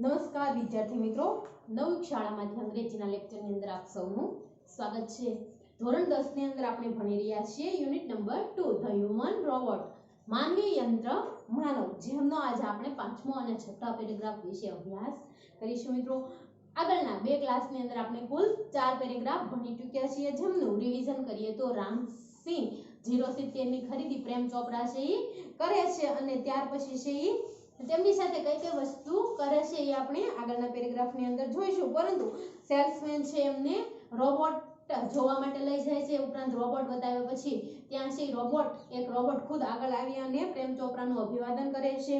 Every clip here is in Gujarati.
નમસ્કાર વિદ્યાર્થી મિત્રો, નવી શાળામાંથી અંગ્રેજીના લેક્ચરની અંદર આપ સૌનું સ્વાગત છે। ધોરણ 10 ની અંદર આપણે ભણી રહ્યા છીએ unit number 2 the human robot, માનવી યંત્ર માનવ, જેમનો આજે આપણે પાંચમો અને છઠ્ઠા પેરેગ્રાફ વિશે અભ્યાસ કરીશું। મિત્રો, આગળના બે ક્લાસની અંદર આપણે કુલ 4 પેરેગ્રાફ ભણી ચૂક્યા છીએ, જેમનું રિવિઝન કરીએ તો રામસિંહ 070 ની ખરીદી પ્રેમ ચોપરા છે એ કરે છે, અને ત્યાર પછી છે એ તેમની સાથે કઈ કઈ વસ્તુ કરે છે એ આપણે આગળના પેરેગ્રાફની અંદર જોઈશું। પરંતુ સેલ્સમેન છે એમને રોબોટ જોવા માટે લઈ જાય છે, ઉપરાંત રોબોટ બતાવ્યા પછી ત્યાં છે એક રોબોટ ખુદ આગળ આવી અને પ્રેમ ચોપરાનું અભિવાદન કરે છે।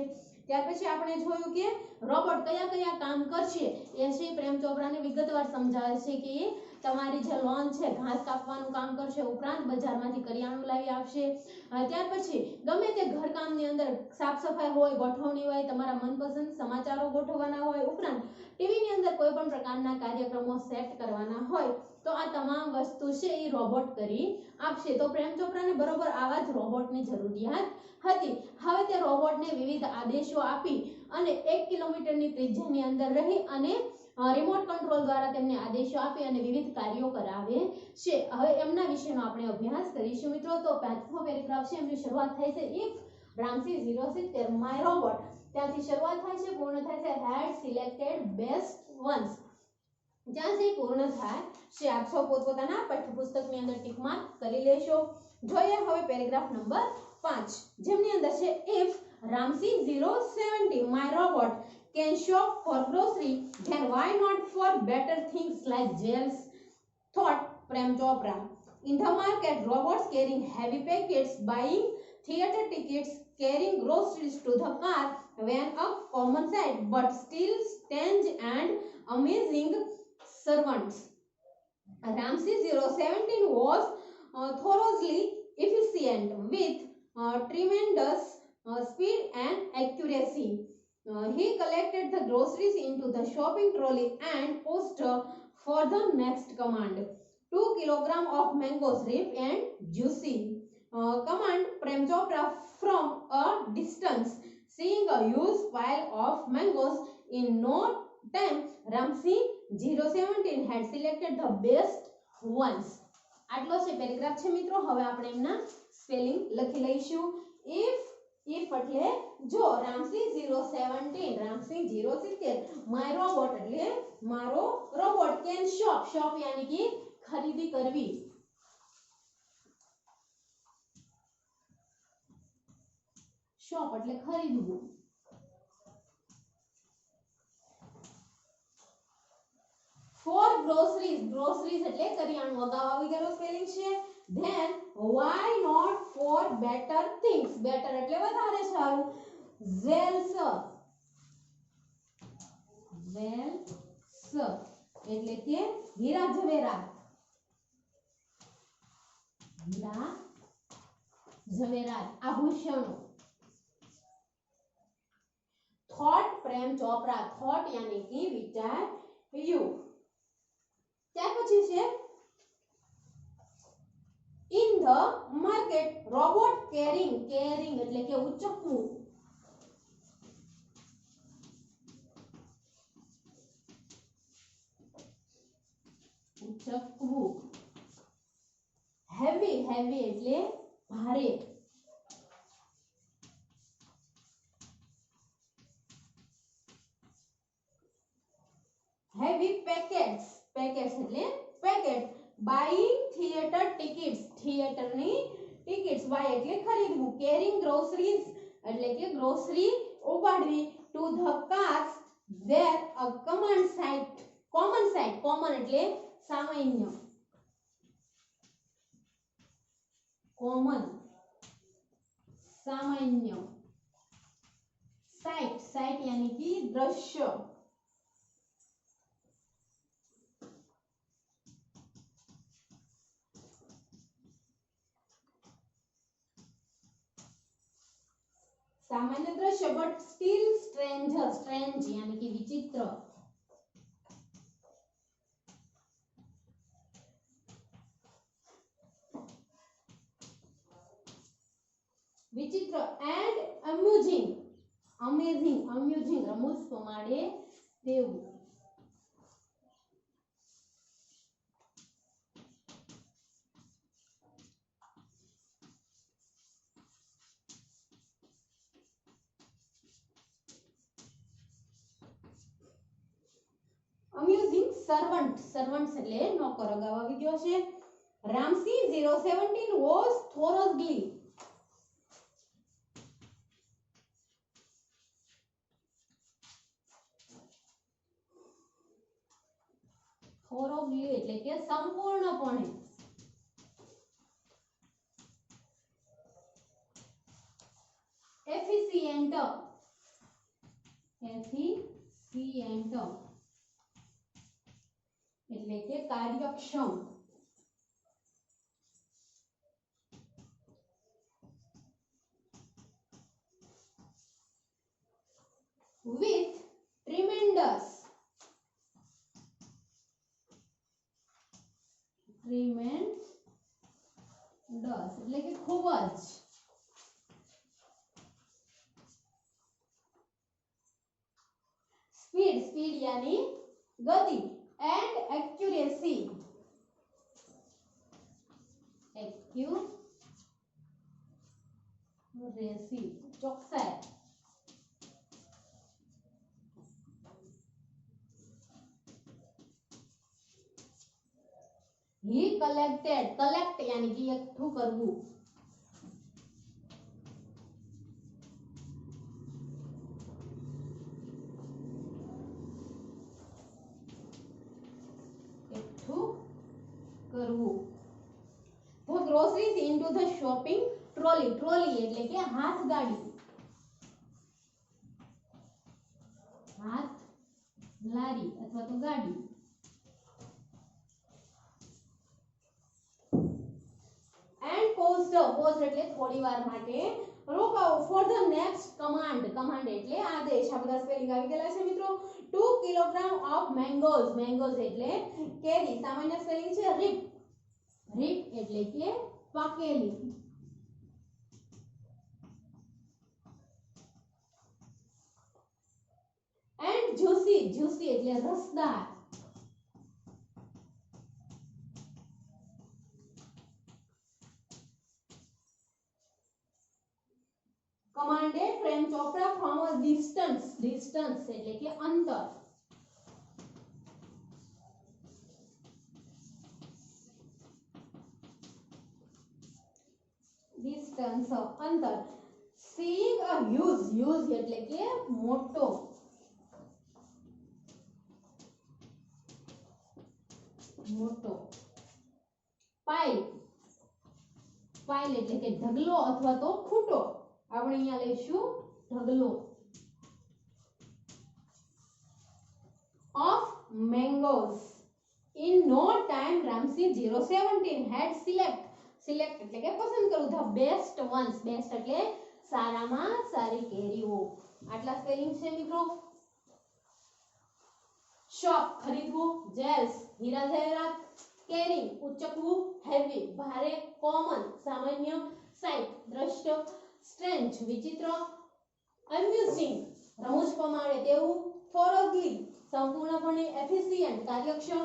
ત્યાર પછી આપણે જોયું કે રોબોટ કયા કયા કામ કરશે એ છે પ્રેમ ચોપરાને વિગતવાર સમજાવે છે કે એ તમારી જે લોન છે ઘાસ કાપવાનું કામ કરશે, ઉપરાંત બજારમાંથી કરિયાણું લાવી આપશે। ત્યાર પછી ગમે તે ઘરકામની અંદર સાફ સફાઈ હોય, ગોઠવણી હોય, તમારા મનપસંદ સમાચારો ગોઠવવાના હોય, ઉપરાંત ટીવીની અંદર કોઈ પણ પ્રકારના કાર્યક્રમો સેટ કરવાના હોય તો આ તમામ વસ્તુ છે એ રોબોટ કરી આપશે। તો પ્રેમ ચોપરાને બરોબર આવા જ રોબોટની જરૂરિયાત હતી। હવે તે રોબોટને વિવિધ આદેશો આપી અને 1 કિલોમીટરની ત્રિજ્યાની અંદર રહી અને રિમોટ કંટ્રોલ દ્વારા તેમને આદેશો આપી અને વિવિધ કાર્યો કરાવે છે। હવે એમના વિશેનો આપણે અભ્યાસ કરીશું। મિત્રો, તો પાંચમો પેરેગ્રાફ છે એમની શરૂઆત થાય છે ઇફ રામસી 070 માય રોબોટ, ત્યાંથી શરૂઆત થાય છે, પૂર્ણ થાય છે હેડ સિલેક્ટેડ બેસ્ટ વન્સ, જ્યાંથી પૂર્ણ થાય છે। આપ સૌ પોતપોતાના પાઠ્યપુસ્તકની અંદર ટીક માર્ક કરી લેશો। જોઈએ હવે પેરેગ્રાફ નંબર 5, જેમની અંદર છે if Ramsi 070 my robot can shop for grocery, then why not for better things like jails, thought Prem Chopra. In the market, robots carrying heavy packets, buying theatre tickets, carrying groceries to the car, when a common sight, but still strange and amazing servants. Ramsey 017 was thoroughly efficient with tremendous speed and accuracy. He collected the groceries into the shopping trolley and posed for the next command. 2 kilograms of mangoes ripe and juicy. Command Prem Chopra from a distance. Seeing a huge pile of mangoes in no time, Ramsey 017 had selected the best ones. આટલો છે પેરેગ્રાફ છે મિત્રો। હવે આપણે એમના સ્પેલિંગ લખી લઈશું। if એટલે જો, રામસી 070 માય રોબોટ એટલે મારો રોબોટ, કેન શોપ યાની કે ખરીદી કરવી, શોપ એટલે ખરીદવું, ફોર ગ્રોસરીઝ એટલે કરિયાણું, અગાઉ આવી ગયેલો સ્પેલિંગ છે। Then why not for better things, better એટલે વધારે સારું, વેલ્સ એટલે કે હીરા ઝવેરાત, આભૂષણો। थॉट प्रेम चोपड़ा, थॉट यानी कि विचार यू। ત્યાર પછી છે in the market, robot carrying એટલે કે ઉચકવું, heavy એટલે ભારે, heavy packets એટલે પેકેટ, buying theater tickets ની ટિકિટ્સ, buy એટલે ખરીદવું, carrying groceries એટલે કે grocery ઉપાડવી, to the cars where a common sight એટલે સામાન્ય, sight यानी कि दृश्य, सामान्य दृश्य, बट स्टिल स्ट्रेंज यानी कि विचित्र, એન્ડ અમ્યુઝિંગ, અમેઝિંગ રમૂજ પ્રમાણે તેવું. અમ્યુઝિંગ સર્વન્ટ, સર્વન્ટ્સ એટલે નોકર. અગાઉ આવી ગયો છે. રામસી 017 was thoroughly એટલે કે સંપૂર્ણપણે એફિશિયન્ટ એટલે કે કાર્યક્ષમ. with tremendous એટલે કે ખૂબ જ. સ્પીડ यानी गति and accuracy ચોકસાઈ. he collected, collect यानी कि એકઠું કરવું. The groceries into the shopping trolley. Trolley એટલે કે હાથ ગાડી. હાથ લારી અથવા તો ગાડી. And paused એટલે થોડી વાર માટે રોકાવો. For the next command. command એટલે આદેશ. આ બધા સ્પેલિંગ આવી ગયેલા છે મિત્રો. 2 કિલોગ્રામ of mangoes. mangoes એટલે કેરી. સામાન્ય સ્પેલિંગ છે રીપ. રીપ એટલે કે પાકેલી. And juicy. juicy એટલે રસદાર. commanded Prem Chopra from a distance. distance એટલે કે અંતર. distance અંતર. seeing a huge. huge એટલે કે મોટો. મોટો. pile. pile એટલે કે ઢગલો અથવા તો ખૂટો. આપણે અહીંયા લઈશું ઢગલો. of mangoes. in no time Ramsey 017 had select એટલે કે પસંદ કરું the best ones. best એટલે સારામાં સારી કેરીઓ. આટલા સ્પેલિંગ છે મિત્રો. શોપ ખરીદવું. જેલ્સ હીરા જાહેરાત. કેરિંગ ઉચકવું. હેવી ભારે. કોમન સામાન્ય. સાઇટ દ્રશ્ય. સ્ટ્રેન્જ વિચિત્ર. અમ્યુઝિંગ રમૂજ પ્રમાણે તેવું. થોરોગલી સંપૂર્ણપણે. એફિશિયન્ટ કાર્યક્ષમ.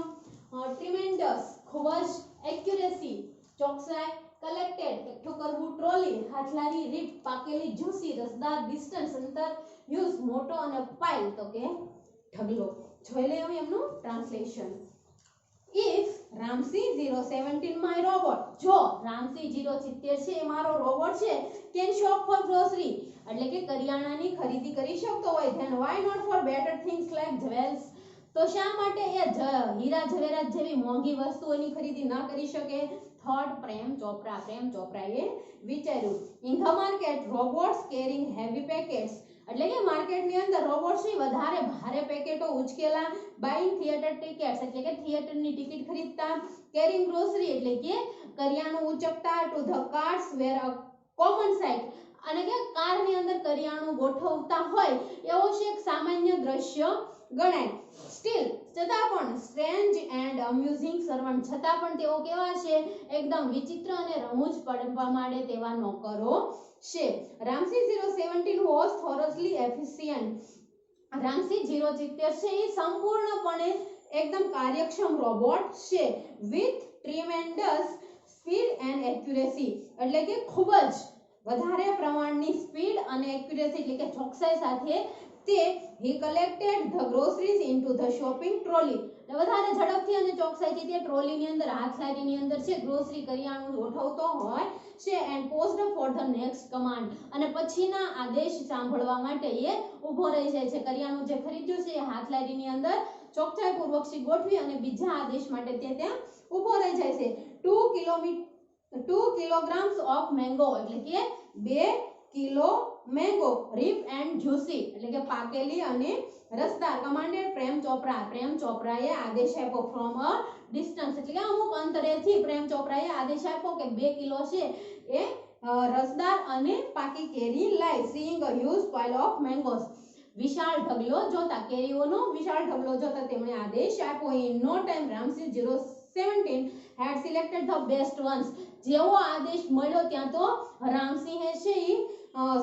ટ્રીમેન્ડસ ખૂબ જ. એક્યુરેસી ચોકસાઈ. કલેક્ટેડ એકઠું કરવું. ટ્રોલી હાથલારી. રીપ પાકેલી. જ્યુસી રસદાર. ડિસ્ટન્સ અંતર. યુઝ મોટો. અને પાઇલ તો કે ઢગલો. જોઈ લઈએ હવે એમનું translation. If Ramsey 017 my robot. જો Ramsey 017 છે એ મારો રોબોટ છે. can shop for grocery એટલે કે કરિયાણાની ખરીદી કરી શકતો હોય. then why not for better things like jewels. તો શા માટે એ હીરા જવેરાત જેવી મોંઘી વસ્તુઓની ખરીદી ન કરી શકે. thought પ્રેમ ચોપરા. પ્રેમ ચોપરાએ વિચાર્યું. in the market robots carrying heavy packets એટલે કે માર્કેટની અંદર રોબોટ્સ ની વધારે ભારે પેકેટો ઉચકેલા. બાઇંગ થિયેટર ટિકિટ્સ એટલે કે થિયેટરની ટિકિટ ખરીદતા. કેરિંગ ગ્રોસરી એટલે કે કરિયાણું ઉચકતા. To the carts where a common sight અને કે કારની અંદર કરિયાણું ગોઠવતા હોય એવો છે એક સામાન્ય દ્રશ્ય ગણાય. સ્ટીલ છતાં પણ સ્ટ્રેન્જ એન્ડ અમ્યુઝિંગ સર્વન્ટ છતાં પણ તેઓ કેવા છે એકદમ વિચિત્ર અને રમૂજ પડવા માંડે તેવા નોકરો છે. Ramsey 017 was thoroughly efficient. Ramsi 070 છે એ સંપૂર્ણપણે એકદમ કાર્યક્ષમ રોબોટ છે with tremendous speed and accuracy, એટલે કે ખૂબ જ વધારે પ્રમાણની સ્પીડ અને એક્યુરેસી એટલે કે ચોકસાઈ સાથે તે he collected the groceries into the shopping trolley, એટલે વધારે ઝડપથી અને ચોકસાઈથી તે ટ્રોલીની અંદર હાથલારીની અંદર છે ગ્રોસરી કરિયાણું ગોઠવતો હોય છે and paused for the next command, અને પછીના આદેશ સાંભળવા માટે એ ઊભો રહી જાય છે. કરિયાણું જે ખરીદ્યું છે એ હાથલારીની અંદર ચોકસાઈપૂર્વક ગોઠવી અને બીજા આદેશ માટે તે ત્યાં ઊભો રહી જાય છે. 2 kilograms of mango, એટલે કે 2 કિલો મેંગો રીપ એન્ડ જ્યુસી, એટલે કે પાકેલી અને રસદાર. કમાન્ડેડ પ્રેમ ચોપરાએ આદેશ આપ્યો ફ્રોમ અ ડિસ્ટન્સ, એટલે કે અમુક અંતરેથી પ્રેમ ચોપરાએ આદેશ આપ્યો કે 2 કિલો છે એ રસદાર અને પાકી કેરી લાય. Seeing a huge pile of mangoes, વિશાળ ઢગલો જોતા, કેરીઓનો વિશાળ ઢગલો જોતા તેમણે આદેશ આપ્યો. In no time Ramsay 017 had selected the best ones, જેવો આદેશ મળ્યો ત્યાં તો રામસિંહે છે ઈ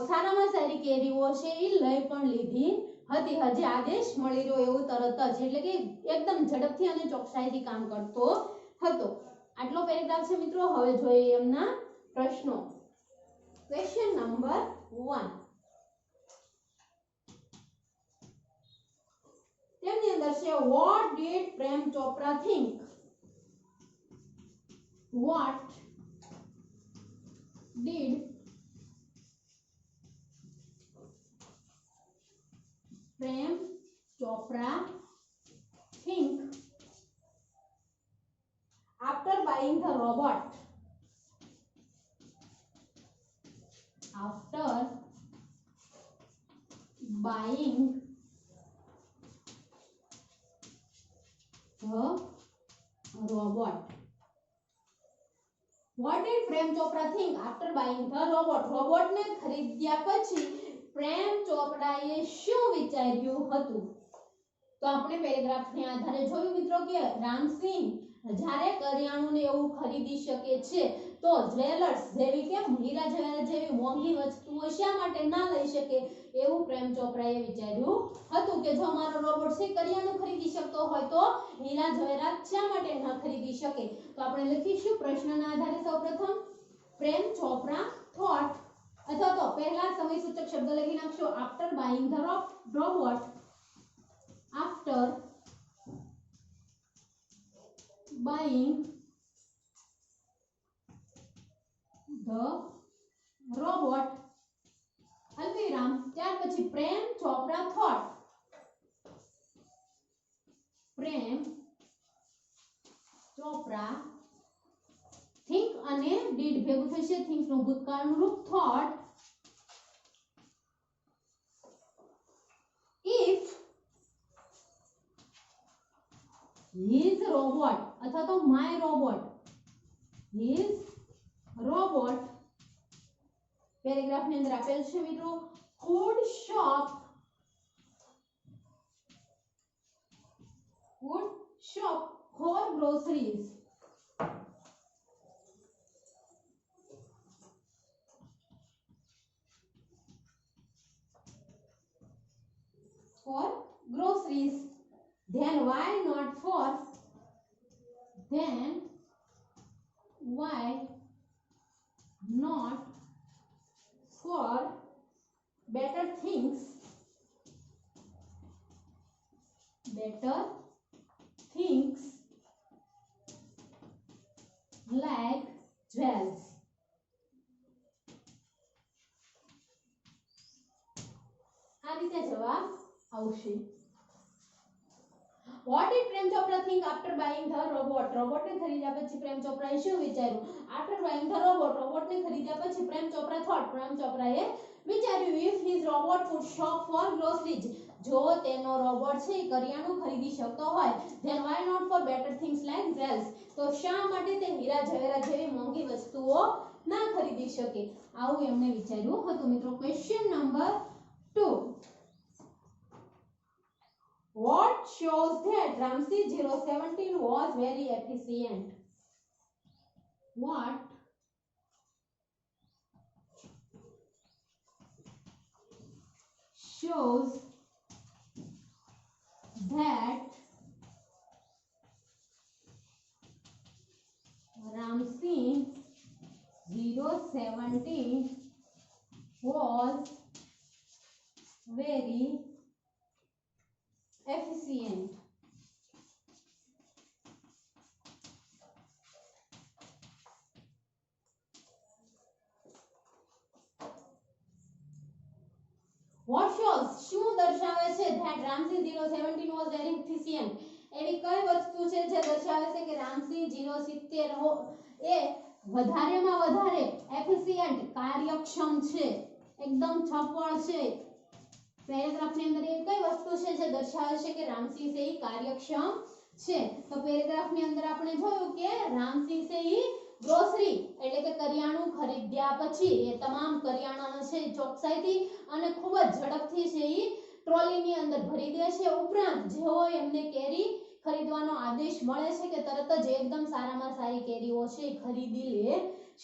સારામાં સારી કેરીઓ છે ઈ લઈ પણ લીધી હતી. હજી આદેશ મળી રહ્યો એવું તરત જ, એટલે કે એકદમ ઝડપથી અને ચોકસાઈથી કામ કરતો હતો. આટલો પેરેગ્રાફ છે મિત્રો. હવે જોઈએ એમના પ્રશ્નો. ક્વેશ્ચન નંબર 1, તેમની અંદર છે what did Prem Chopra think, what did Prem Chopra think after buying the robot, after buying the robot. What did Prem Chopra think after buying the robot? Robot ને ખરીદ્યા પછી પ્રેમ ચોપરાએ શું વિચાર્યું હતું? તો આપણે પેરેગ્રાફને આધારે જોયું મિત્રો કે રામસિંહ જ્યારે કરિયાણું ને એવું ખરીદી શકે છે તો જ્વેલર્સ જેવી કે હીરા જવાહરાત જેવી મોંઘી વસ્તુઓ શા માટે ના લઈ શકે એવું પ્રેમ ચોપરાએ વિચાર્યું હતું કે જો મારો રોબોટ છે કરિયાણું ખરીદી શકતો હોય તો હીરા જવાહરાત શા માટે ન ખરીદી શકે? તો આપણે લખીશું પ્રશ્નના આધારે સૌપ્રથમ પ્રેમ ચોપરા થોટ, અથવા તો પહેલા સમય સૂચક શબ્દ લખી નાખશો after buying the robot, after buying the robot, અલ્પવિરામ, ત્યાર પછી પ્રેમ ચોપરા થોટ, પ્રેમ ચોપરા think અને did ભેગું થશે, think નું ભૂતકાળનું રૂપ thought, if his robot અથવા તો my robot, his robot paragraph ની અંદર આપેલ છે મિત્રો could shop for groceries, for groceries, then why not for better things like jewels. આ રીતે જવાબ આવશે. What did Prem Chopra think after buying the robot? Robot ને ખરીદ્યા પછી પ્રેમ ચોપરાએ શું વિચાર્યું? After buying the robot, robot ને ખરીદ્યા પછી પ્રેમ ચોપરા thought, પ્રેમ ચોપરાએ વિચાર્યું if his robot would shop for groceries, જો તેનો રોબોટ છે કરિયાણું ખરીદી શકતો હોય then why not for better things like jewels, તો શા માટે તે હીરા જવેરાત જેવી મોંઘી વસ્તુઓ ના ખરીદી શકે? આવું એમને વિચાર્યું હતું મિત્રો. Question number 2, what shows that Ramsey 017 was very efficient? What shows that Ramsey 017 was very efficient. What shows? શું દર્શાવે છે that Ramsey 017 was very efficient? એવી કઈ વસ્તુ છે જે દર્શાવે છે કે રામસી 070 એ વધારેમાં વધારે એફિશિયન્ટ કાર્યક્ષમ છે, એકદમ ચપળ છે. પેરેગ્રાફની અંદર એવી કઈ વસ્તુ છે જે દર્શાવે છે કે રામસી છે એ કાર્યક્ષમ છે? તો પેરેગ્રાફની અંદર આપણે જોયું કે રામસી છે એ ગ્રોસરી એટલે કે કરિયાણું ખરીદ્યા પછી એ તમામ કરિયાણાને છે ચોકસાઈથી અને ખૂબ જ ઝડપથી છે એ ટ્રોલીની અંદર ભરી દે છે. ઉપરાંત જેવો એમને કેરી ખરીદવાનો આદેશ મળે છે કે તરત જ એકદમ સારામાં સારી કેરીઓ છે ખરીદી લે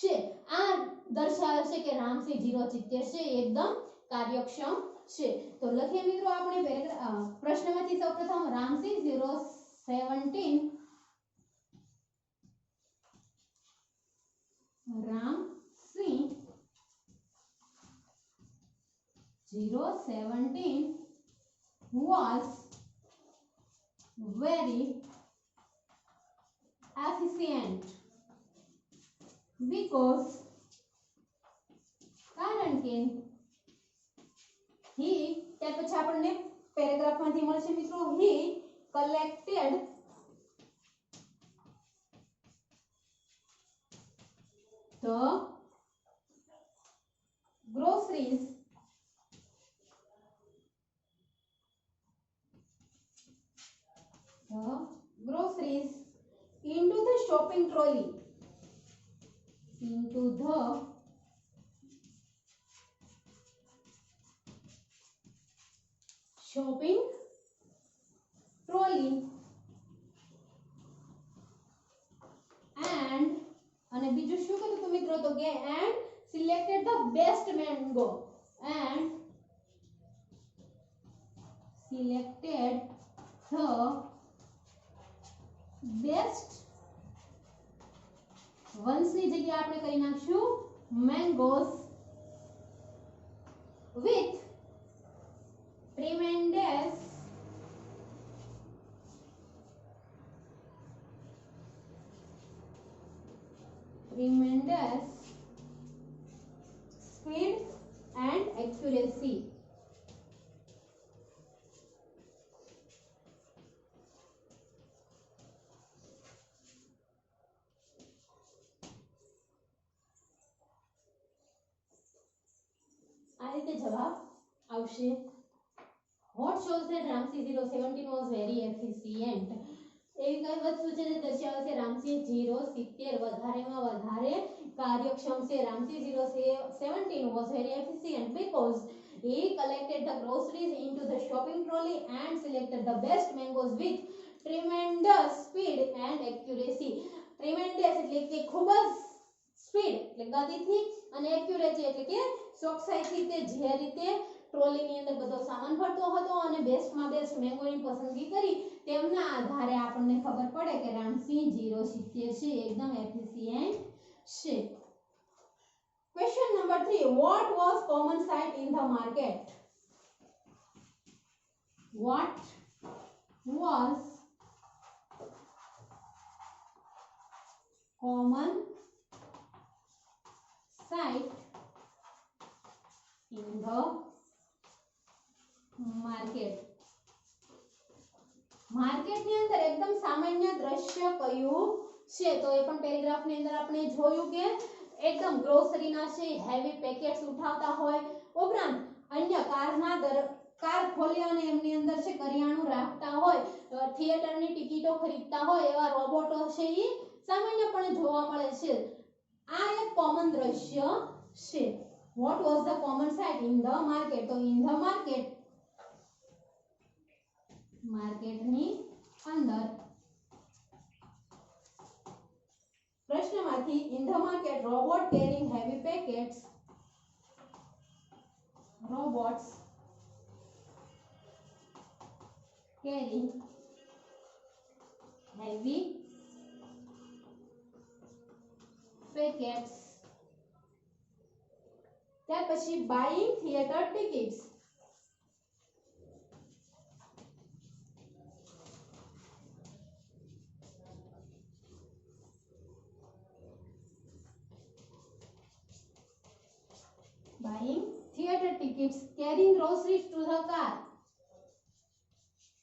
છે. આ દર્શાવે છે કે રામસી 070 છે એકદમ કાર્યક્ષમ છે. તો લખીએ મિત્રો આપણે પ્રશ્નમાંથી સૌપ્રથમ Ramsi 017 Ramsey 017 was very efficient because કારણ કે he ત્યાર પછી આપણને પેરેગ્રાફમાંથી મળશે મિત્રો he collected the groceries into the shopping trolley and અને બીજું શું કીધું તો મિત્રો તો કે and selected the best mango and selected the best વંશની જગ્યાએ આપણે કરી નાખશું mangoes with tremendous speed and accuracy. આ રીતે જવાબ આવશે. What shows that Ramsey 017 was very efficient? એવી કઈ વસ્તુ છે જે દર્શાવે છે રામસી 070 વધારેમાં વધારે કાર્યક્ષમ છે? Ramsi 017 was very efficient because he collected the groceries into the shopping trolley and selected the best mangoes with tremendous speed and accuracy. Tremendous એટલે કે ખૂબ જ સ્પીડ એટલે ગતિથી અને એક્યુરેસી એટલે કે ચોકસાઈથી તે જે રીતે ટ્રોલીની અંદર બધો સામાન ભરતો હતો અને બેસ્ટમાં બેસ્ટ મેંગોની પસંદગી કરી તેમના આધારે આપણને ખબર પડે કે રામસી 070 છે એકદમ એફિશિયન્ટ છે. Question number 3. What was common sight in the market? What was common sight in the market? માર્કેટની અંદર એકદમ સામાન્ય દ્રશ્ય કયું છે? તો એ પણ પેરેગ્રાફની અંદર આપણે જોયું કે એકદમ ગ્રોસરીના છે હેવી પેકેટ્સ ઉઠાવતા હોય, ઉપરાંત અન્ય કાર ખોલી અને એમની અંદર છે કરિયાણું રાખતા હોય, થિયેટરની ટિકિટો ખરીદતા હોય એવા રોબોટો છે એ સામાન્યપણે જોવા મળે છે. આ એક કોમન દ્રશ્ય છે. What was the common sight in the market? તો in the market માર્કેટની અંદર પ્રશ્નમાંથી in the market robot carrying heavy packets robots carrying heavy packets. ત્યાર પછી buying theater tickets. Buying theater tickets, carrying groceries to the car,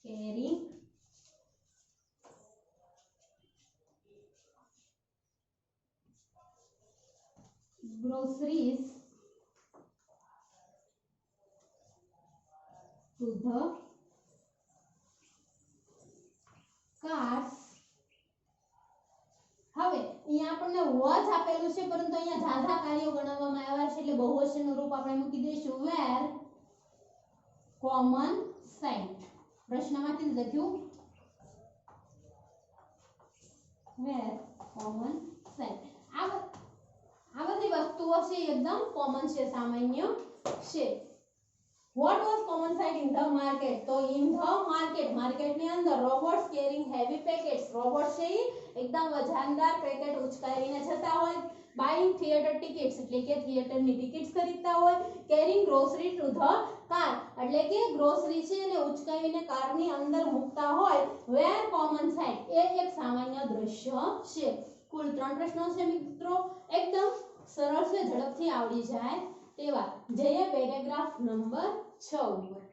carrying groceries to the cars. હવે અહીંયા આપણને વોચ આપેલું છે પરંતુ અહીંયા ઝાઝા કાર્યો ગણવામાં આવ્યા છે એટલે બહુવચનનું રૂપ આપણે મૂકી દઈશું વેર કોમન સાઇટ. પ્રશ્નમાંથી લખ્યું વેર કોમન સાઇટ. આ બધી વસ્તુઓ છે એકદમ કોમન છે, સામાન્ય છે. What was common sight in the market? तो in the market ની અંદર robots carrying heavy packets. robots છે એકદમ વજનદાર પેકેટ ઉચકાવીને જતા હોય. buying theater tickets એટલે કે થિયેટર ની ટિકિટ્સ ખરીદતા હોય. carrying grocery to the car એટલે કે ગ્રોસરી છે એને ઉચકાવીને કારની અંદર મૂકતા હોય. where common sight એ એક સામાન્ય દ્રશ્ય છે. કુલ 3 પ્રશ્નો છે મિત્રો, એકદમ સરળ છે, ઝડપથી આવડી જાય તેવા. જઈએ પેરેગ્રાફ નંબર 6 ઉપર.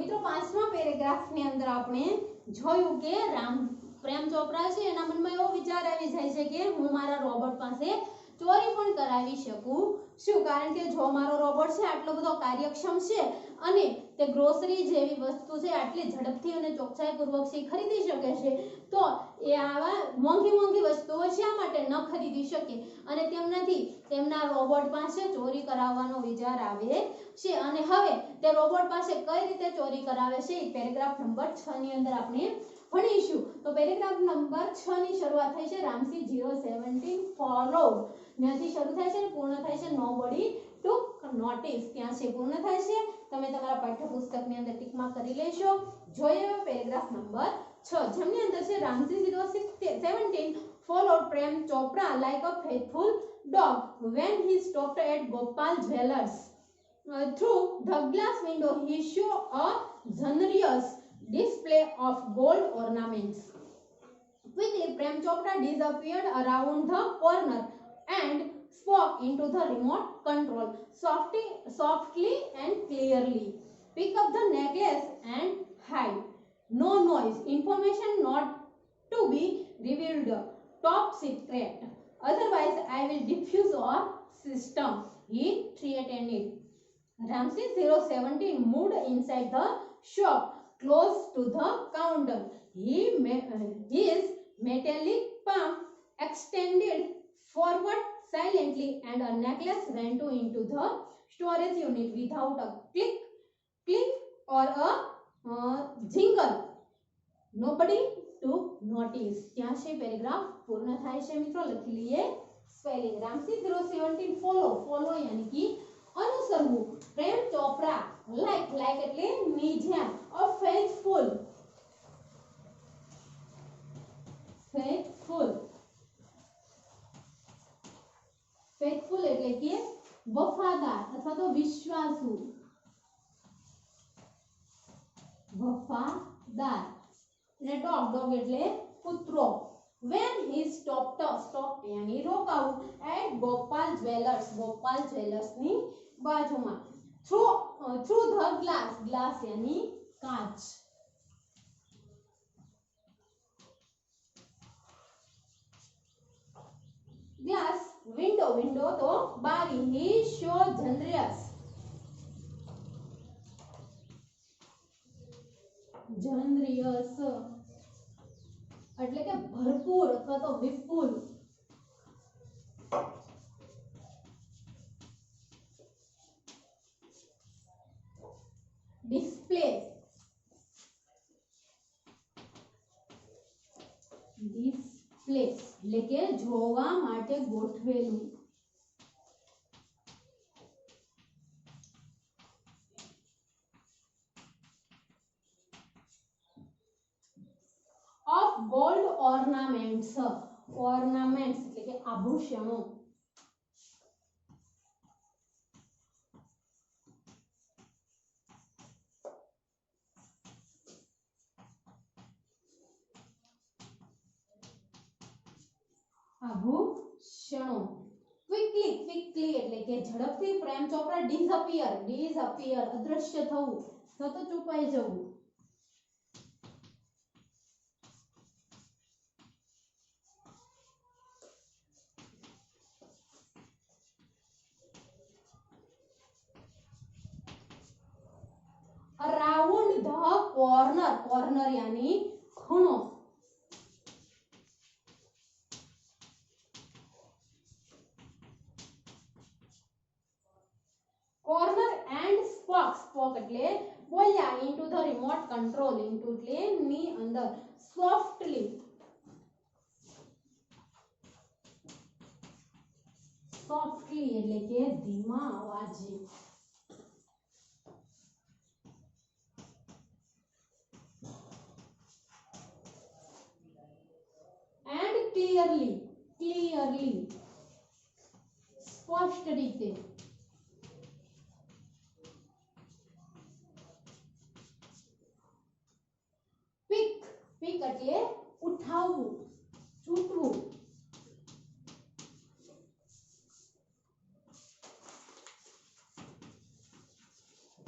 મિત્રો 5મા પેરેગ્રાફની અંદર આપણે જોયું કે પ્રેમ ચોપરા છે એના મનમાં એવો વિચાર આવી જાય છે કે હું મારા રોબોટ પાસે ચોરી પણ કરાવી શકું છું, કારણ કે જો મારો રોબોટ છે આટલો બધો કાર્યક્ષમ છે અને તે ગ્રોસરી જેવી વસ્તુ છે આટલી ઝડપથી અને ચોકસાઈપૂર્વક છે ખરીદી શકે છે, તો એ આવા મોંઘી વસ્તુઓ શા માટે ન ખરીદી શકે અને તેમનાથી તેમના રોબોટ પાસે ચોરી કરાવવાનો વિચાર આવે છે. અને હવે તે રોબોટ પાસે કઈ રીતે ચોરી કરાવે છે એ પેરેગ્રાફ નંબર 6 ની અંદર આપણે ભણીશું. તો પેરેગ્રાફ નંબર 6 ની શરૂઆત થઈ છે રામસી 017 ફોલોડ. ત્યાંથી શરૂ થાય છે અને પૂર્ણ થાય છે nobody took notice. ત્યાં છે પૂર્ણ થાય છે. તમે તમારા પાઠ્યપુસ્તકની અંદર ટિક માર્ક કરી લેશો. જોઈએ પેરેગ્રાફ નંબર 6 જેમની અંદર છે Ramsi 017 followed Prem Chopra like a faithful dog when he stopped at Gopal Jewellers. Through the glass window he saw a generous display of gold ornaments. Quickly Prem Chopra disappeared around the corner and spoke into the remote control softly and clearly. Pick up the necklace and hide. No noise. Information not to be revealed. Top secret. Otherwise I will defuse our system. He threatened. Ramsey 017 moved inside the shop close to the counter. His metallic palm extended forward silently and a necklace went into the storage unit without a click or a jingle. Nobody took notice. ત્યાં છે પેરેગ્રાફ પૂર્ણ થાય છે મિત્રો. લખી લઈએ સ્પેલિંગ. રામસી 017 ફોલો યાની કે અનુસરવું. પ્રેમ ચોપરા લાઈક એટલે ની જેમ. અ ફેથફુલ એટલે કે વફાદાર અથવા તો વિશ્વાસુ. વફાદાર. અને ડોગ એટલે કૂતરો. when he stopped યાની રોકાવું at ગોપાલ જ્વેલર્સ ની બાજુમાં. through the glass યાની કાચ. glass window તો બારી. he so generous એટલે કે ભરપૂર અથવા તો વિપુલ. ડિસ્પ્લે પ્લેસ એટલે કે જોવા માટે ગોઠવેલું. ઓફ ગોલ્ડ ઓર્નામેન્ટ્સ, ઓર્નામેન્ટ્સ એટલે કે આભૂષણો. આભૂષણો. ક્વિકલી, ક્વિકલી એટલે કે ઝડપથી. પ્રેમ ચોપરા ડિસઅપિયર, ડિસઅપિયર અદ્રશ્ય થવું, સતત છુપાઈ જવું. અરાઉન્ડ ધ કોર્નર, કોર્નર यानी ખૂણો. કોર્નર એન્ડ સ્પોક, સ્પોક એટલે બોલ્યા. Into the remote control, into એટલે ની અંદર. સોફ્ટલી, સોફ્ટલી એટલે કે ધીમા અવાજે. એન્ડ ક્લિયરલી, ક્લિયરલી સ્પષ્ટ રીતે. પિક, પિક એટલે ઉઠાવવું, ચૂંટવું.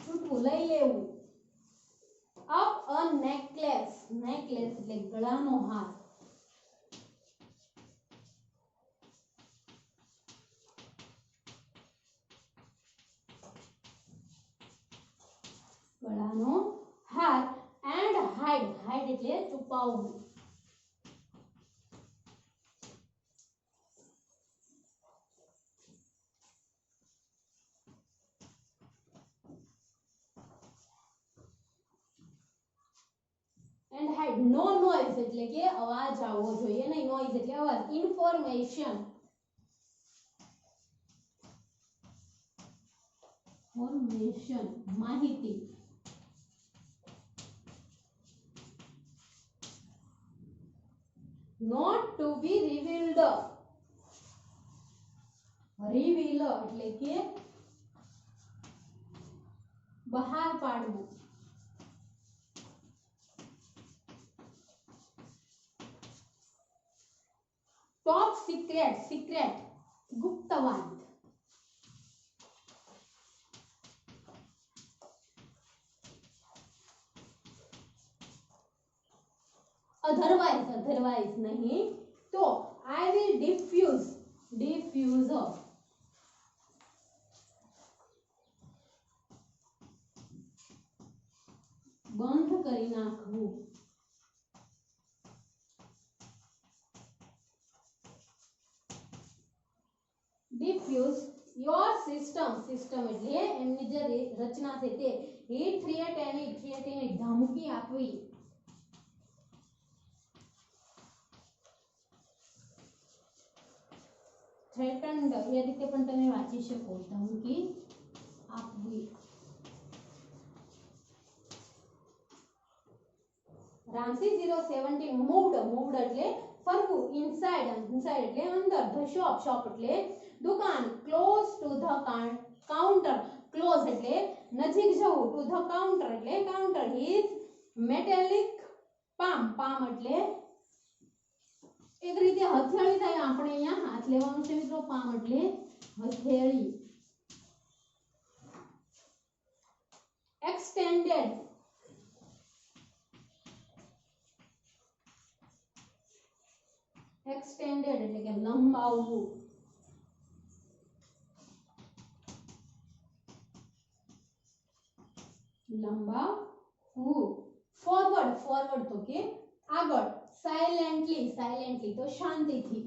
ચૂંટવું, લઈ લેવું. અપ અ નેકલેસ, નેકલેસ એટલે ગળાનો હાર. ગળાનો હાર. એન્ડ હાઇડ, હાઇડ એટલે છુપાવવું. And hide. નો નોઇઝ એટલે કે અવાજ આવવો જોઈએ નહીં. નોઇઝ એટલે અવાજ. ઇન્ફોર્મેશન, ઇન્ફોર્મેશન માહિતી. Not to be revealed, reveal એટલે કે બહાર પાડવું. ટોપ સિક્રેટ, સિક્રેટ ગુપ્ત વાત. અધરવાઇઝ, અધરવાઇઝ નહીં તો. આઈ વિલ ડિફ્યુઝ, ડિફ્યુઝ બંધ કરી નાખવું. ડિફ્યુઝ યોર સિસ્ટમ, સિસ્ટમ એટલે એમની જે રચના છે તે. હી થ્રેટન, થ્રેટન ધમકી આપવી. થ્રેટન્ડ એ રીતે પણ તમે વાંચી શકો, ધમકી આપવી. રામસી 017 મૂવ્ડ, મૂવ્ડ એટલે ફરવું. ઇનસાઇડ, ઇનસાઇડ એટલે અંદર. ધ શોપ, શોપ એટલે દુકાન. Close to the counter, close એટલે નજીક જવું. ટુ ધ કાઉન્ટર એટલે counter. His metallic palm, palm એટલે એક રીતે હથેળી થાય. આપણે અહીંયા હાથ લેવાનું છે મિત્રો. પામ એટલે હથેળી. એક્સટેન્ડેડ, એક્સટેન્ડેડ એટલે કે લંબાવવું. લંબાવવું. ફોરવર્ડ, ફોરવર્ડ તો કે આગળ. સાયલેન્ટલી, સાયલેન્ટલી તો શાંતિથી.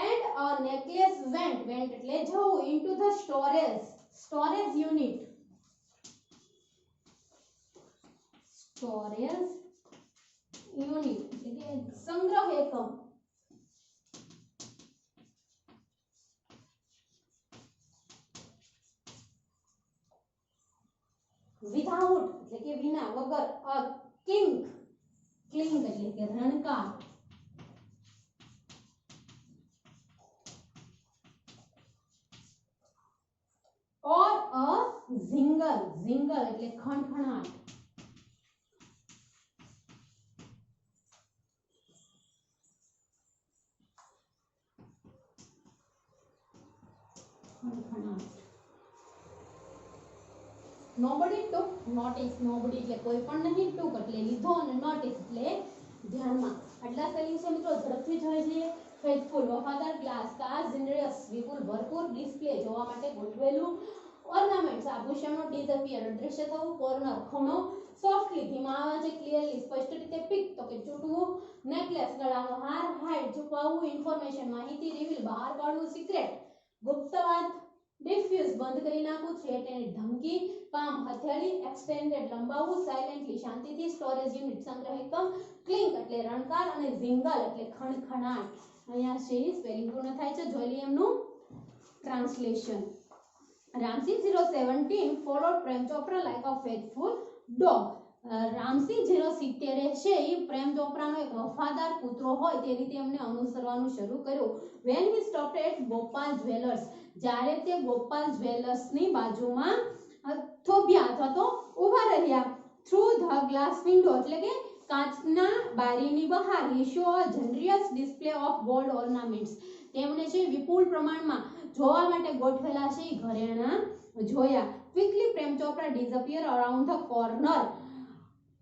એન્ડ a necklace went એટલે જવું into the storage unit એટલે કે સંગ્રહ એકમ without એટલે કે વિના વગર a clink એટલે કે રણકાર or a jingle એટલે ખણખણાટ nobody took notice nobody એટલે કોઈ પણ નહીં took એટલે લીધો અને notice એટલે ધ્યાનમાં આટલા સ્પેલિંગ છે મિત્રો ઝડપથી જોઈ લઈએ faithful વફાદાર glass car generous વિપુલ ભરપૂર display જોવા માટે ગોઠવેલું ornaments આભૂષણો disappear અદૃશ્ય થવું corner ખૂણો softly ધીમા અવાજે clearly સ્પષ્ટ રીતે pick તો કે ચૂંટવું necklace ગળાનો હાર hide છુપાવવું information માહિતી reveal બહાર પાડવું secret ગુપ્ત વાત diffuse બંધ કરી નાખવું threat અને ધમકી palm હથેળી extended લંબાવવું silently શાંતિથી storage unit સંગ્રહ એકમ clink એટલે રણકાર અને jingle એટલે ખણખણાટ અહીંયા છે સ્પેલિંગ પૂર્ણ થાય છે જોઈ લઈએ એમનું translation Ramsi 017 followed Prem Chopra like a faithful dog Ramsi 070 છે એ પ્રેમ ચોપરાનો એક વફાદાર કૂતરો હોય તે રીતે એમને અનુસરવાનું શરૂ કર્યું when he stopped at Gopal jewellers જ્યારે તે ગોપાલ જ્વેલર્સની બાજુમાં થોભ્યા અથવા તો ઊભા રહ્યા through the glass window એટલે કે કાચના બારીની બહાર he saw a generous display of gold ornaments તેમણે છે વિપુલ પ્રમાણમાં જોવા માટે ગોઠવેલા છે ઘરેણાં જોયા quickly Prem Chopra disappear around the corner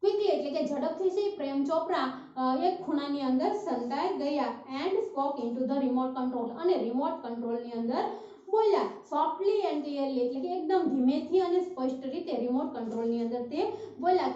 quickly એટલે કે ઝડપથી છે પ્રેમ ચોપરા એક ખૂણાની અંદર સંતાઈ ગયા and spoke into the remote control અને remote control ની અંદર બોલ્યા softly and clearly એટલે કે એકદમ ધીમેથી અને સ્પષ્ટ રીતે remote control ની અંદર તે બોલ્યા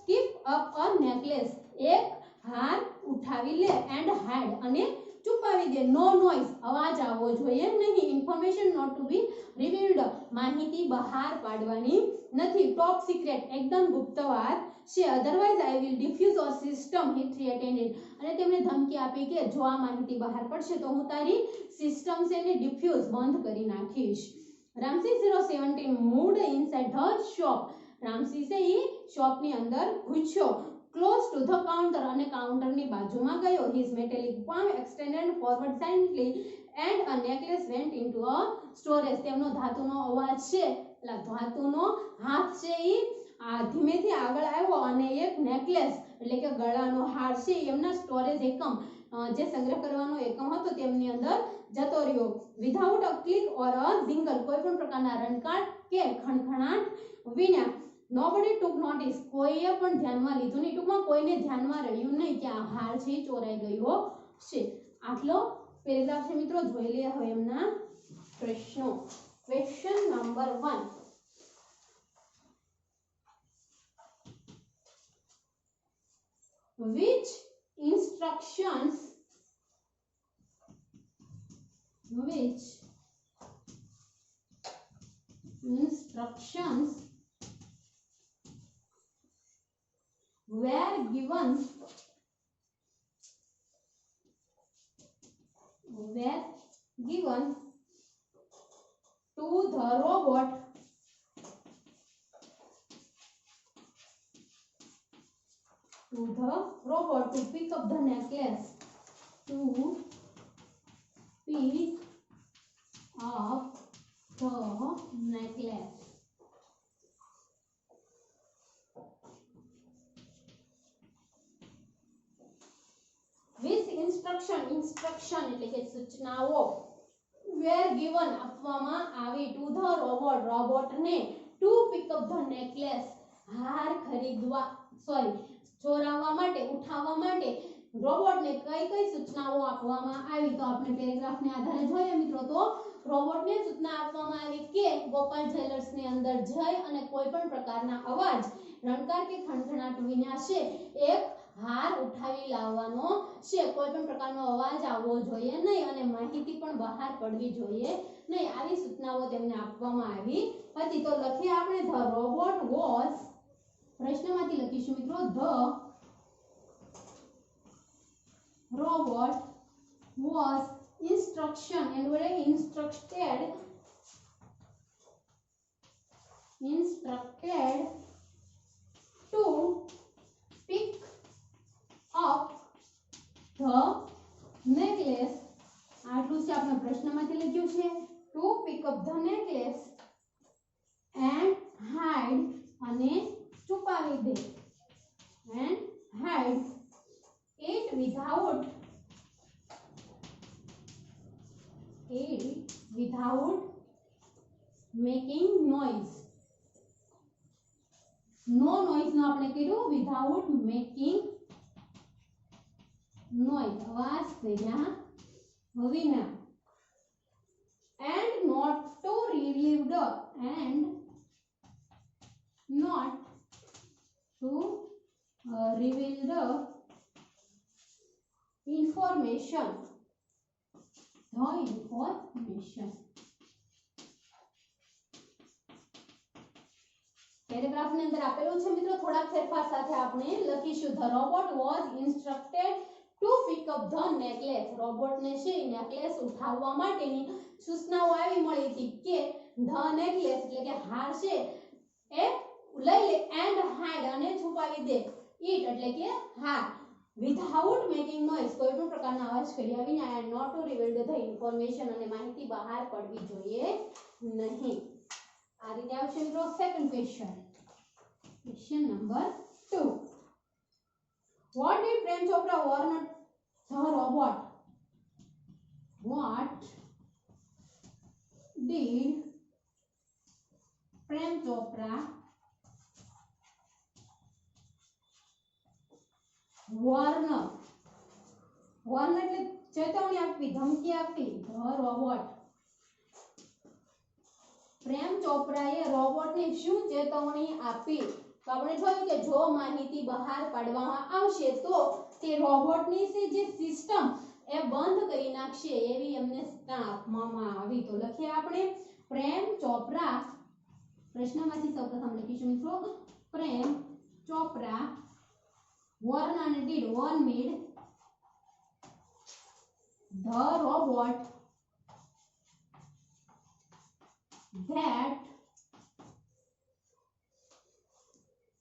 keep up a necklace એક હાર ઉઠાવી લે and hide અને છુપાવી દે no noise અવાજ આવવો જોઈએ નહીં information not to be revealed માહિતી બહાર પાડવાની નથી top secret એકદમ ગુપ્ત વાત છે otherwise I will diffuse your system he threatened અને તેમણે ધમકી આપી કે જો આ માહિતી બહાર પડશે તો હું તારી સિસ્ટમ છે ને ડિફ્યુઝ બંધ કરી નાખીશ Ramsi 017 moved inside the shop Ramsi છે એ શોપની અંદર ઘૂસ્યો close to the counter અને કાઉન્ટરની બાજુમાં ગયો his metallic palm extended forward silently and a necklace went into a storage તેમનો ધાતુનો અવાજ છે એટલે ધાતુનો હાથ છે એ ધીમેથી આગળ આવ્યો અને એક નેકલેસ એટલે કે ગળાનો હાર છે એમના સ્ટોરેજ એકમ જે સંગ્રહ કરવાનો એકમ હતો તેમની અંદર જતો રહ્યો without a click or a jingle કોઈ પણ પ્રકારના રણકાર કે ખણખણાટ વિના nobody took notice કોઈએ પણ ધ્યાનમાં લીધું નહીં ટૂંકમાં કોઈને ધ્યાનમાં રહ્યું નહીં કે આ હાર છે ચોરાઈ ગયો છે આટલો પેરેગ્રાફ છે મિત્રો જોઈ લઈએ હવે એમના પ્રશ્નો question number 1 which instructions were given to the robot to pick up the necklace Which instruction એટલે કે સૂચનાઓ were given આપવામાં આવી to the robot ને to pick up the necklace હાર ખરીદવા ચોરાવવા માટે ઉઠાવવા માટે રોબોટ ને કઈ સૂચનાઓ આપવામાં આવી તો આપણે પેરેગ્રાફ ને આધારે જોઈએ મિત્રો તો રોબોટ ને સૂચના આપવામાં આવી કે ગોપાલ જ્વેલર્સ ની અંદર જઈ અને કોઈ પણ પ્રકારના અવાજ રણકાર કે ખણખણાટ વિના છે એક હાર ઉઠાવી લાવવાનો છે, કોઈ પણ પ્રકારનો અવાજ આવવો જોઈએ નહીં અને માહિતી પણ બહાર પડવી જોઈએ નહીં, આવી સૂચનાઓ તેમને આપવામાં આવી હતી। તો લખીએ આપણે ધ રોબોટ વોઝ, પ્રશ્નમાંથી લખીશું મિત્રો the robot was instructed to pick up the necklace, આટલું છે આપણે પ્રશ્નમાંથી લખ્યું છે, to pick up the necklace and hide અને છુપાવી દે, and hide it without making noise, no noise નો આપણે કીધું without making noise, અવાજ કર્યા વિના, and not to reveal the information, paragraph ની અંદર આપેલું છે મિત્રો, થોડાક ફેરફાર સાથે આપણે લખીશું the robot was instructed to pick up the necklace, robot ને છે નેકલેસ ઉઠાવવા માટેની સૂચનાઓ આવી મળી હતી કે ધ નેકલેસ એટલે કે હાર છે એ લઈ લે, એન્ડ હાઇડ અને છુપાવી દે, ઇટ એટલે કે હાર, વિધાઉટ મેકિંગ નોઇઝ કોઈ પણ પ્રકારના અવાજ કર્યા વિના, and not to reveal the information અને માહિતી બહાર પડવી જોઈએ નહીં। આ રીતે આવશે મિત્રો second question, question number 2, what did Prem Chopra warn the robot? What did Prem Chopra warn એટલે ચેતવણી આપવી, ધમકી આપવી, the robot, પ્રેમ ચોપરાએ રોબોટને શું ચેતવણી આપી? તો આપણે જોયું કે જો માહિતી બહાર પાડવામાં આવશે તો તે રોબોટની જે સિસ્ટમ એ બંધ કરી નાખશે એવી એમને સૂચના આપવામાં આવી। તો લખીએ આપણે પ્રેમ ચોપરા, પ્રશ્નમાંથી સૌપ્રથમ લખીશું મિત્રો Prem Chopra warn and did the robot that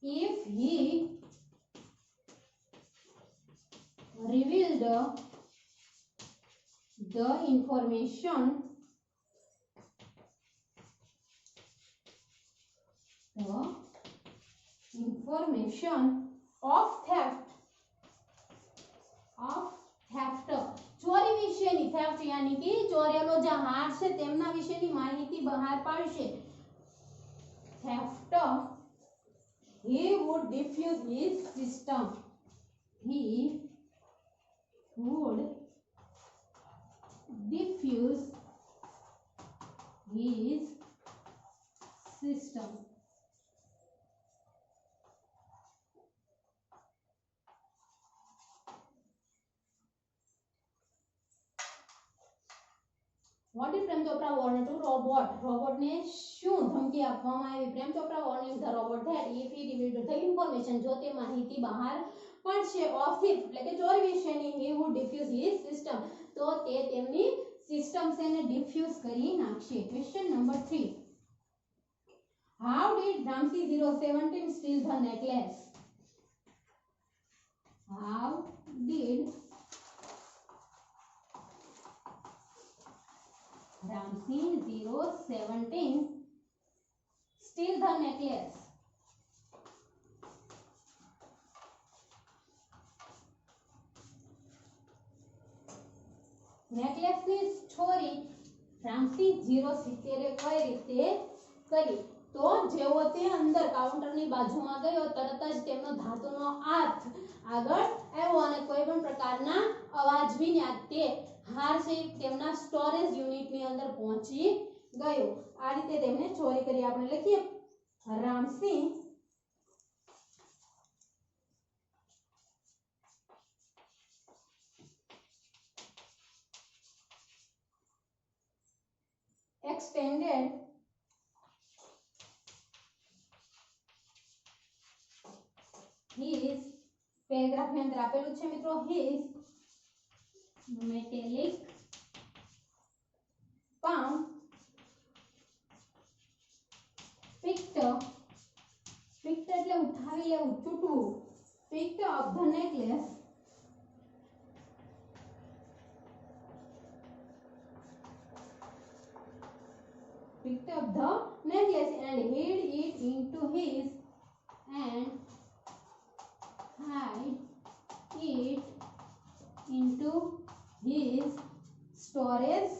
if he revealed the information of theft ચોરી વિશેની, theft यानी कि ચોરેલો જે હાર છે તેમના વિશેની માહિતી બહાર પાડશે, theft, he would diffuse his system, What did Prem Chopra warn to robot? Robot ने શું ધમકી આપવામાં આવી? Prem Chopra warning the robot that if he revealed the information, જો તે માહિતી બહાર પડશે of thief એટલે કે ચોરી વિશેની, he would diffuse his system, તો તે તેમની સિસ્ટમ ને ડિફ્યુઝ કરી નાખશે। Question number 3, how did Ramsey 017 steal the necklace? How did Ramsey 017 steal the necklace? Necklace ની ચોરી રામસી 070 કઈ રીતે કરી? તો જેવો તે અંદર કાઉન્ટરની બાજુમાં ગયો તરત જ તેમનો ધાતુનો હાથ આગળ આવ્યો અને કોઈ પણ પ્રકારના અવાજ વિના તે હાર છે તેમના સ્ટોરેજ યુનિટની અંદર પહોંચી ગયો। આ રીતે તેમણે ચોરી કરી। આપણે લખીએ રામસી extended his પેરેગ્રાફ ની અંદર આપેલું છે મિત્રો his metallic palm picked એટલે ઉઠાવી લેવું ચૂંટવું picked up the necklace picked up the necklace and hid it into his and hide it into his storage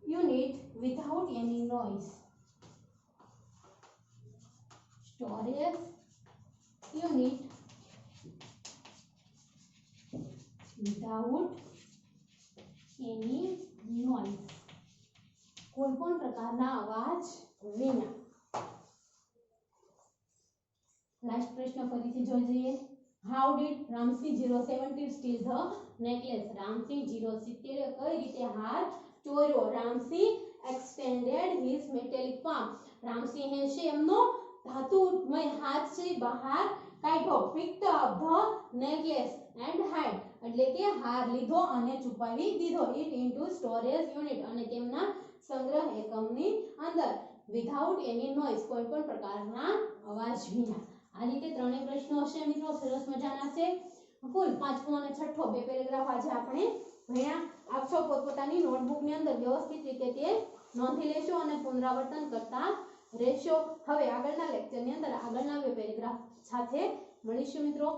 unit without any noise. Storage unit without any noise. કોઈ પણ પ્રકારના અવાજ વિના. લાસ્ટ પ્રશ્ન ફરીથી જોઈ જઈએ. How did Ramsey 070 steal the necklace? Ramsey 070 કઈ રીતે હાર ચોર્યો? Ramsey extended his metallic palm. Ramsey હે છે એમનો ધાતુમય હાથ છે બહાર કાઢ્યો. Picked up the necklace and hide એટલે કે હાર લીધો અને છુપાવી દીધો. It into storage unit અને તેમના સંગ્રહ એકમની અંદર. Without any noise કોઈ પણ પ્રકારના અવાજ વિના. આ રીતે ત્રણેય પ્રશ્નો હશે મિત્રો, સરસ મજાના છે. કુલ પાંચમો અને છઠ્ઠો બે પેરેગ્રાફ આજે આપણે ભણ્યા. આપ સૌ પોતપોતાની નોટબુકની અંદર વ્યવસ્થિત રીતે તે નોંધી લેશો અને પુનરાવર્તન કરતા રહેશો. હવે આગળના લેક્ચરની અંદર આગળના બે પેરેગ્રાફ સાથે મળીશું મિત્રો.